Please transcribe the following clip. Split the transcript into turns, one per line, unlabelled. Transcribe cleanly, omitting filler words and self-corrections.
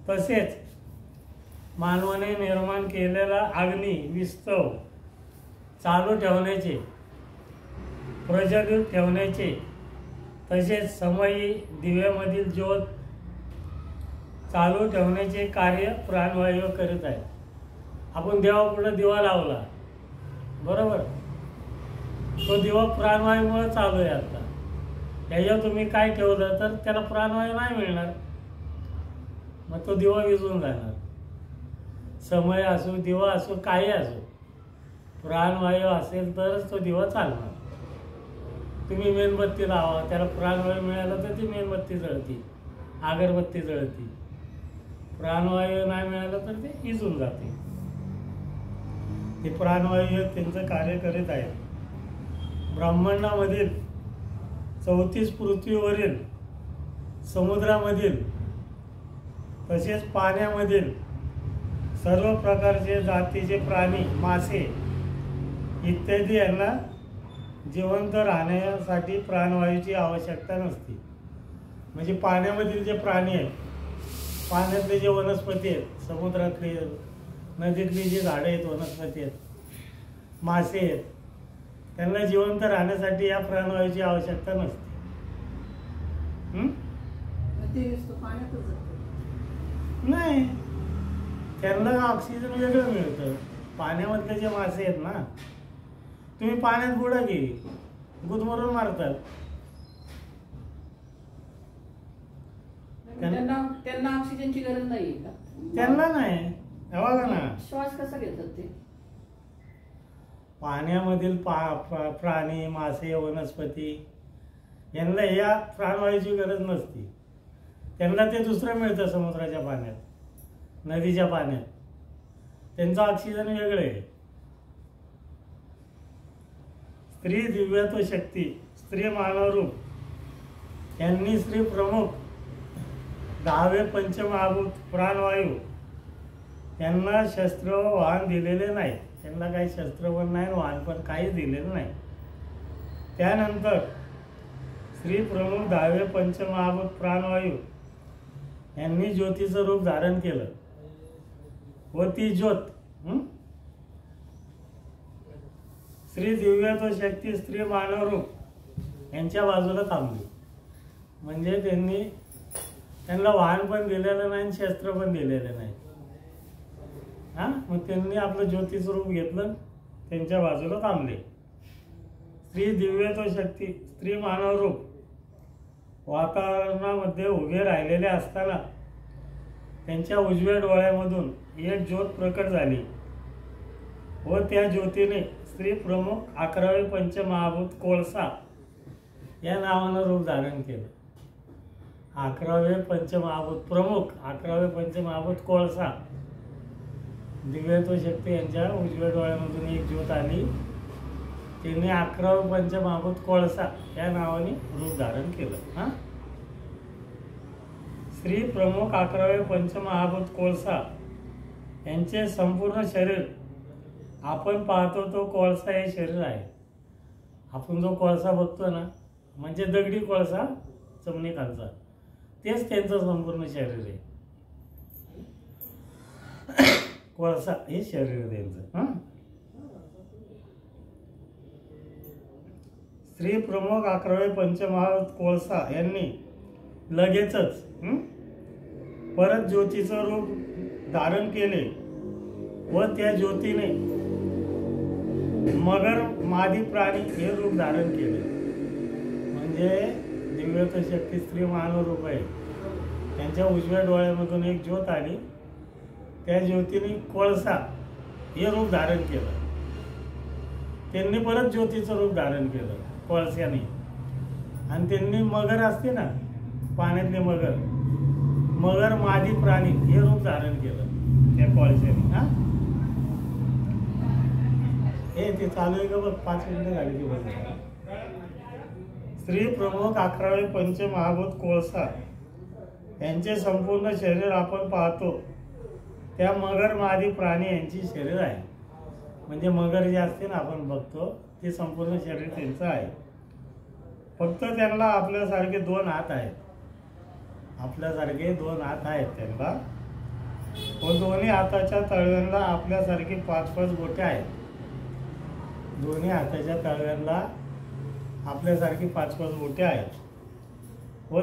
तसेच मानवाने निर्माण केलेला अग्नी विस्तव चालू ठेवण्याचे, प्रज्वलित ठेवण्याचे, तसेच समयी दिव्यामधील ज्योत चालू ठेवण्याचे कार्य प्राणवायू करीत आहे. आपण देवापुढे दिवा लावला, बरोबर, तो दिवा प्राणवायूमुळे चालू आहे. आता त्याच्यावर तुम्ही काय ठेवलं तर त्याला प्राणवायू नाही मिळणार, मग तो दिवा विझून जाणार. समय असो, दिवा असो, काही असो, प्राणवायू असेल तरच तो दिवा चालणार. तुम्ही मेणबत्ती लावा, त्याला प्राणवायू मिळाला तर ती मेणबत्ती जळती, अगरबत्ती जळती. प्राणवायू नाही मिळालं तर ते विझून जाते. ते प्राणवायू त्यांचं कार्य करीत आहे. ब्रह्मांडामधील 34 पृथ्वीवरील, समुद्रामधील, तसेच पाण्यामधील सर्व प्रकारचे जातीचे प्राणी, मासे इत्यादी यांना जिवंत राहण्यासाठी प्राणवायूची आवश्यकता नसते. म्हणजे पाण्यामधील जे प्राणी आहेत, पाण्यातले जे वनस्पती आहेत, समुद्रातले, नदीतली जी झाडं आहेत, वनस्पती आहेत, मासे आहेत, त्यांना जिवंत राहण्यासाठी या प्राणवायूची आवश्यकता नसते. नाही, त्यांना ऑक्सिजन वेगळं मिळतं. पाण्यामधले जे मासे आहेत ना, तुम्ही पाण्यात बुडा की गुदमरून मारतात.
त्यांना ऑक्सिजनची गरज नाही का?
त्यांना नाही, बघा ना,
श्वास कसा घेतात ते?
पाण्यामधील प्राणी, मासे, वनस्पती यांना या प्राणवायूची गरज नसते. त्यांना ते दुसरं मिळतं समुद्राच्या पाण्यात, नदीच्या पाण्यात. त्यांचं ऑक्सिजन वेगळं आहे. स्त्री दिव्यत्व शक्ती, स्त्री मानवरूप यांनी श्री प्रमुख 10वे पंचमहाभूत प्राणवायू यांना शस्त्र वाहन दिलेले नाही. त्यांना काही शस्त्र पण नाही, वाहन पण काहीच दिलेलं नाही. त्यानंतर श्री प्रमुख 10वे पंचमहाभूत प्राणवायू यांनी ज्योतीचं रूप धारण केलं व ती ज्योत श्री दिव्यत्व शक्ती स्त्री मानवरूप यांच्या बाजूला थांबली. म्हणजे त्यांना वाहन पण दिलेलं नाही, शस्त्र पण दिलेलं नाही. मग त्यांनी आपलं ज्योतीचं रूप घेतलं, त्यांच्या बाजूला थांबले. स्त्री दिव्यत्व शक्ती स्त्री मानवरूप वातावरणामध्ये उभे राहिलेले असताना त्यांच्या उजव्या डोळ्यामधून एक ज्योत प्रकट झाली व त्या ज्योतीने स्त्री प्रमुख 11वे पंचमहाभूत कोळसा या नावानं रूप धारण केलं. 11वे पंचमहाभूत प्रमुख, 11वे पंचमहाभूत कोळसा, दिव्यत्व शक्ती यांच्या उजव्या डोळ्यामधून एक ज्योत आली. त्यांनी 11वे पंचमहाभूत कोळसा या नावाने रूप धारण केलं. श्री प्रमुख 11वे पंचमहाभूत कोळसा यांचे संपूर्ण शरीर आपण पाहतो तो कोळसा हे शरीर आहे. आपण जो कोळसा बघतो ना, म्हणजे दगडी कोळसा चमनी खालचा, तेच त्यांचं संपूर्ण शरीर आहे. कोळसा हे शरीर त्यांचं. श्री प्रमुख 11वे पंचमहाभूत कोळसा यांनी लगेचच परत ज्योतीचं रूप धारण केले व त्या ज्योतीने मगर मादी प्राणी हे रूप धारण केले. म्हणजे दिव्यत्व शक्ती स्त्री मानव रूप आहे. त्यांच्या उजव्या डोळ्यामधून एक ज्योत आली, त्या ज्योतीने कोळसा हे रूप धारण केलं. त्यांनी परत ज्योतीचं रूप धारण केलं कोळशाने. आणि त्यांनी मगर असते ना, पाण्यातले मगर मादी प्राणी हे रूप धारण केलं त्या कोळशाने. हे ते चालू आहे का बघ, 5 मिनिटं झाली की बघ. श्री प्रमुख 11वे पंचमहाभूत कोळसा यांचे संपूर्ण शरीर आपण पाहतो त्या मगर मादी प्राणी यांची शरीर आहे. म्हणजे मगर जे असते ना आपण बघतो ते संपूर्ण शरीर त्यांचं आहे. फक्त त्यांना आपल्यासारखे 2 हात आहेत. आपल्यासारखे 2 हात आहेत त्यांना. व दोन्ही हाताच्या तळव्यांना आपल्यासारखी 5-5 बोटे आहेत. दोन्ही हाताच्या तळव्यांना आपल्यासारखी 5-5 बोटे आहेत व